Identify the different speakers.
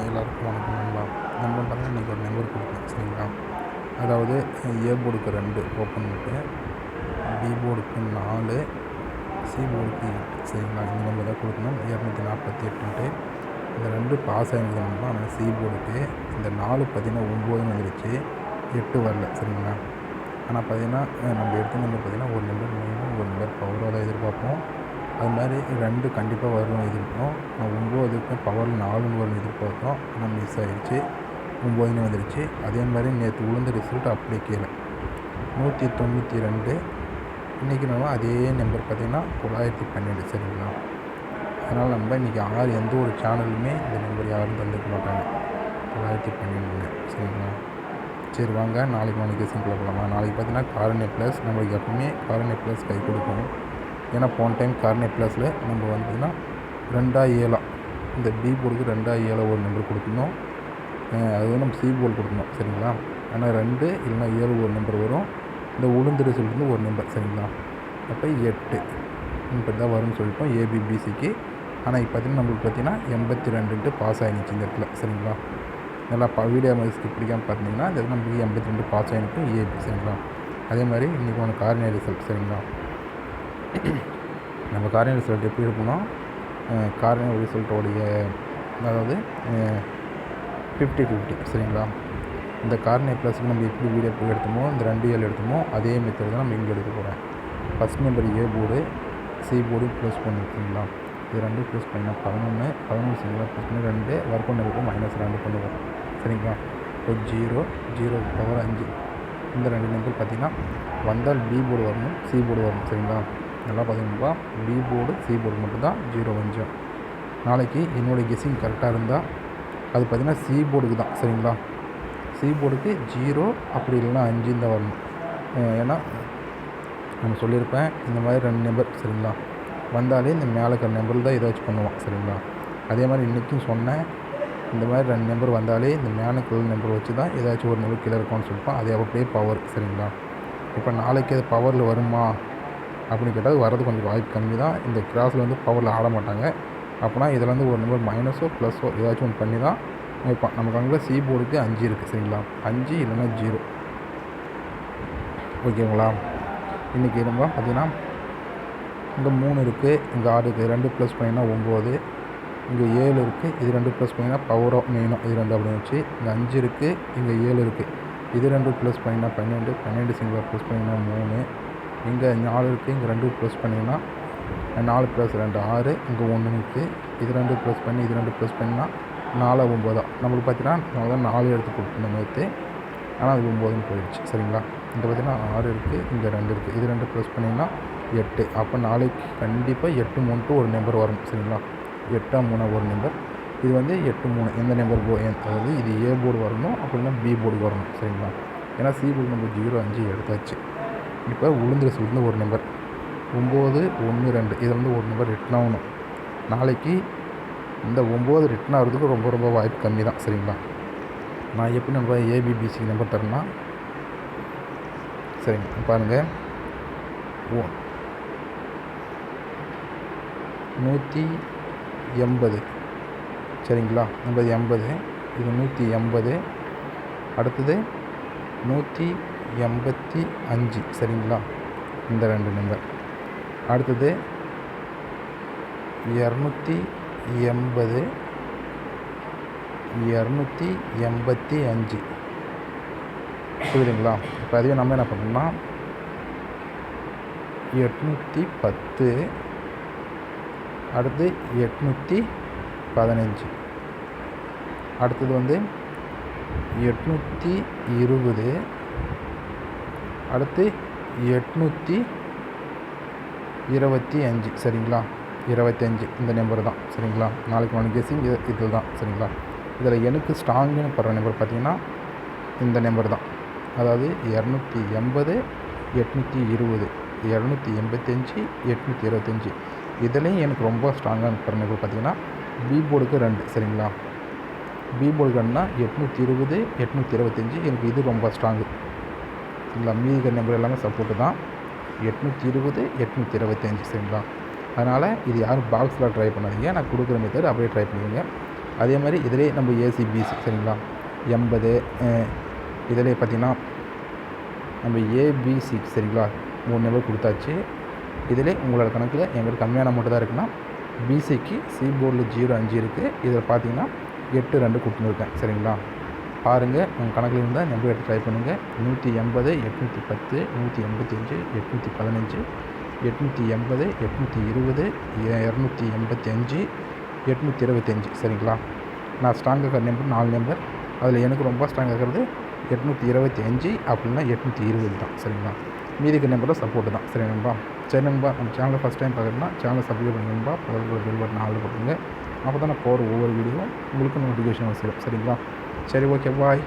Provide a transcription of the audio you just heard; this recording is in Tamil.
Speaker 1: எல்லாருக்கும் வணக்கம் நண்பா. நம்ம பார்த்தீங்கன்னா இன்றைக்கி ஒரு நம்பர் கொடுப்பேன் சரிங்களா. அதாவது ஏ போர்டுக்கு 2 ஓப்பன் பண்ணிட்டு பி போர்டுக்கு 4 சி போர்டுக்கு 8 சரிங்களா. இந்த நம்பர் தான் கொடுக்கணும். 248 இந்த 2 பாஸ் ஆகிருந்தது நண்பா. ஆனால் சி போர்டுக்கு இந்த 4 பார்த்திங்கன்னா 9 வந்துடுச்சு, 8 வரல சரிங்களா. ஆனால் பார்த்திங்கன்னா நம்ம எடுத்த நம்பர் பார்த்திங்கன்னா ஒரு நம்பர் மினிமம் ஒரு நம்பர் பவராக தான் எதிர்பார்ப்போம். அது மாதிரி 2 கண்டிப்பாக வரும்னு எதிர்பார்த்தோம். 9க்கு பவரில் 4ன்னு வரும்னு எதிர்பார்த்தோம். ஆனால் மிஸ் ஆகிடுச்சு, 9ன்னு வந்துடுச்சு. அதே மாதிரி நேற்று உளுந்த ரிசல்ட் அப்படியே கீழே 192. இன்றைக்கி நம்ம அதே நம்பர் பார்த்திங்கன்னா 912 சரிங்களா. அதனால் நம்ம இன்றைக்கி எந்த ஒரு சேனலுமே இந்த நம்பர் யாரும் தந்துக்க மாட்டாங்க, 912 சரிங்களா. சரி வாங்க நாளைக்கு சிம்பிளாக போகலாமா. நாளைக்கு பார்த்திங்கன்னா கார்னே ப்ளஸ் நம்மளுக்கு எப்பவுமே கார்னே ப்ளஸ் கை கொடுக்கும். ஏன்னா போன டைம் கார்னே ப்ளஸில் நம்ம பார்த்திங்கன்னா 2-7 இந்த பி போர்டுக்கு 2-7 ஒரு நம்பர் கொடுக்கணும். அது வந்து நம்ம சி போர்டு கொடுக்கணும் சரிங்களா. ஆனால் 2 இல்லைனா 7 ஒரு நம்பர் வரும். இந்த உளுந்து ரிசல்ட் வந்து ஒரு நம்பர் சரிங்களா. அப்போ 8 இப்படி தான் வரும்னு சொல்லிட்டோம் ஏபிபிசிக்கு. ஆனால் இப்போ பார்த்திங்கன்னா நம்மளுக்கு பார்த்திங்கன்னா 82 பாஸ் ஆகிடுச்சு இந்த இடத்துல சரிங்களா. நல்லா வீடியோ மாதிரி ஸ்கிப் பிடிக்காமல் பார்த்தீங்கன்னா இந்த இடத்துல நம்மளுக்கு 82 பாஸ் ஆகிருக்கு ஏபி சரிங்களா. அதே மாதிரி இன்றைக்கி ஒன்று கார்னே ரிசல்ட் சரிங்களா. நம்ம கார்னே ரிசல்ட் எப்படி இருக்குன்னா கார்னே ரிசல்ட்டோடைய அதாவது 50-50 சரிங்களா. இந்த கார்னே ப்ளஸுக்கு நம்ம எப்படி வீடியோ எடுத்தோமோ இந்த 2-7 எடுத்தோமோ அதே மெத்தட் தான் நம்ம இங்கே எடுக்க போகிறோம். First number A board C board plus பண்ணி சரிங்களா. இது 2 ப்ளஸ் பண்ணினா 11 சரிங்களா. ப்ளஸ் பண்ணி 2 ஒர்க் ஒன்று இருக்கும், -2 பண்ணுவோம் சரிங்களா. இப்போ 0 பவர் 5 இந்த 2 நம்பர் பார்த்திங்கன்னா வந்தால் பி போர்டு வரணும், சி போர்டு வரணும் சரிங்களா. நல்லா பார்த்தீங்கன்னா பி போர்டு சி போர்டு மட்டும்தான் 0 கொஞ்சம். நாளைக்கு என்னோடய கெஸ்ஸிங் கரெக்டாக இருந்தால் அது பார்த்திங்கன்னா சி போர்டுக்கு தான் சரிங்களா. சி போர்டுக்கு 0 அப்படி இல்லைன்னா 5 தான் வரணும். ஏன்னா நம்ம சொல்லியிருப்பேன் இந்த மாதிரி 2 நம்பர் சரிங்களா வந்தாலே இந்த மேலே இருக்கிற நம்பரில் தான் ஏதாச்சும் பண்ணுவோம் சரிங்களா. அதே மாதிரி இன்றைக்கும் சொன்னேன் இந்த மாதிரி 2 நம்பர் வந்தாலே இந்த மேலே கீழ் நம்பர் வச்சு தான் ஏதாச்சும் ஒரு நம்பர் கீழே இருக்கும்னு சொல்லிப்போம். அதே அப்படியே பவர் சரிங்களா. இப்போ நாளைக்கு அது பவரில் வருமா அப்படின்னு கேட்டால் வரது கொஞ்சம் வாய்ப்பு கம்மி தான். இந்த கிராஸில் வந்து பவரில் ஆட மாட்டாங்க. அப்போனா இதில் வந்து ஒரு நம்பர் மைனஸோ ப்ளஸோ ஏதாச்சும் ஒன்று பண்ணி தான் இப்போ நமக்கு அங்கே சி போர்டுக்கு 5 இருக்குது சரிங்களா. 5 இல்லைன்னா 0 ஓகேங்களா. இன்றைக்கி நம்ம பார்த்திங்கன்னா இங்கே 3 இருக்குது, இங்கே 6 இருக்குது. 2 ப்ளஸ் பண்ணிங்கன்னா 9, இங்கே 7 இருக்குது. இது 2 ப்ளஸ் பண்ணிங்கன்னா பவரோ மெயினோ இது 2 அப்படின்னு வச்சு இங்கே 5 இருக்குது, இங்கே 7 இருக்குது. இது 2 ப்ளஸ் பண்ணிங்கன்னா 12 சிங்கிளாக ப்ளஸ் பண்ணிங்கன்னா 3, இங்கே 4 இருக்குது. இங்கே 2 ப்ளஸ் பண்ணிங்கன்னா 4 + 2 6, இங்கே 1 இருக்குது. இது 2 ப்ளஸ் பண்ணி இது 2 ப்ளஸ் பண்ணிங்கன்னா 4 9 நம்மளுக்கு பார்த்தீங்கன்னா நம்ம தான் 4 எடுத்து கொடுக்கணும் நேற்று, ஆனால் அது 9ன்னு போயிடுச்சு சரிங்களா. இங்கே பார்த்தீங்கன்னா 6 இருக்குது, இங்கே 2 இருக்குது. இது 2 ப்ளஸ் பண்ணிங்கன்னா 8. அப்போ நாளைக்கு கண்டிப்பாக 8 3 ஒரு நம்பர் வரணும் சரிங்களா. 8 3 ஒரு நம்பர். இது வந்து 8 3 எந்த நம்பர் அதாவது இது ஏ போர்டு வரணும் அப்படின்னா பி போர்டு வரணும் சரிங்களா. ஏன்னா சி போர்டு நம்ம 0 5 எடுத்தாச்சு. இப்போ உளுந்து ரிசல்ட்லேருந்து ஒரு நம்பர் 9 1 2 இதில் வந்து ஒரு நம்பர் ரிட்டன் ஆகணும். நாளைக்கு இந்த 9 ரிட்டன் ஆகிறதுக்கு ரொம்ப வாய்ப்பு கம்மி தான் சரிங்களா. நான் எப்படி நம்ம ஏபிபிசி நம்பர் தரேன்னா சரிங்க பாருங்கள் 180 சரிங்களா. நம்ம 80 இது 180, அடுத்தது 185 சரிங்களா. இந்த 2 நம்பர். அடுத்தது 280 285 புரியுதுங்களா. இப்போ அதுவே நம்ம என்ன பண்ணோம்னா 810, அடுத்து 815, அடுத்தது வந்து 820, அடுத்து 825 சரிங்களா. 25 இந்த நம்பர் தான் சரிங்களா. நாளைக்கு கெஸ்ஸிங் இது தான் சரிங்களா. இதில் எனக்கு ஸ்ட்ராங்குன்னு படுற நம்பர் பார்த்திங்கன்னா இந்த நம்பர் தான். அதாவது 280 820 285 825 இதுலேயும் எனக்கு ரொம்ப ஸ்ட்ராங்காக படுற நம்பர் பார்த்திங்கன்னா பி போர்டுக்கு 2 சரிங்களா. பி போர்டு 2னா 820 825 எனக்கு இது ரொம்ப ஸ்ட்ராங்கு சரிங்களா. மீதி நம்பர் எல்லாமே சப்போர்ட்டு தான். 820 825 சரிங்களா. அதனால் இது யாரும் பாக்ஸில் ட்ரை பண்ணாதீங்க. நான் கொடுக்குற மெத்தட் அப்படியே ட்ரை பண்ணுவீங்க. அதே மாதிரி இதிலே நம்ம ஏசி பிசி சரிங்களா 80 இதிலே பார்த்திங்கன்னா நம்ம ஏபிசி சரிங்களா 3 நம்பர் கொடுத்தாச்சு. இதிலே உங்களோட கணக்கில் எங்களுக்கு கம்மியான அமௌண்ட்டு தான் இருக்குன்னா பிசிக்கு சி போர்டில் 05 இருக்குது. இதில் பார்த்தீங்கன்னா 82 கொடுத்துருக்கேன் சரிங்களா. பாருங்கள் உங்கள் கணக்கில் இருந்தால் நம்பர் எடுத்து ட்ரை பண்ணுங்கள். 180 810 185 815 880 820 285 825 சரிங்களா. நான் ஸ்ட்ராங்காக இருக்கிற நம்பர் 4 நம்பர். அதில் எனக்கு ரொம்ப ஸ்ட்ராங்காக இருக்கிறது 825 அப்படின்னா 820 தான் சரிங்களா. மீதிக்கு நம்பரில் சப்போர்ட்டு தான் சரி நண்பா. சரி நண்பா, நம்ம சேனலை ஃபஸ்ட் டைம் பார்க்குறதுனா சேனலை சப்ஸ்கிரைப் பண்ணுங்கப்பா. பக்கத்தில் பெல் பட்டன் ஆல் போட்டுருங்க. அப்போ தான் நான் போகிற ஒவ்வொரு வீடியோவும் உங்களுக்கு நோட்டிஃபிகேஷன் வரும் சரிங்களா. சரி ஓகே பாய்.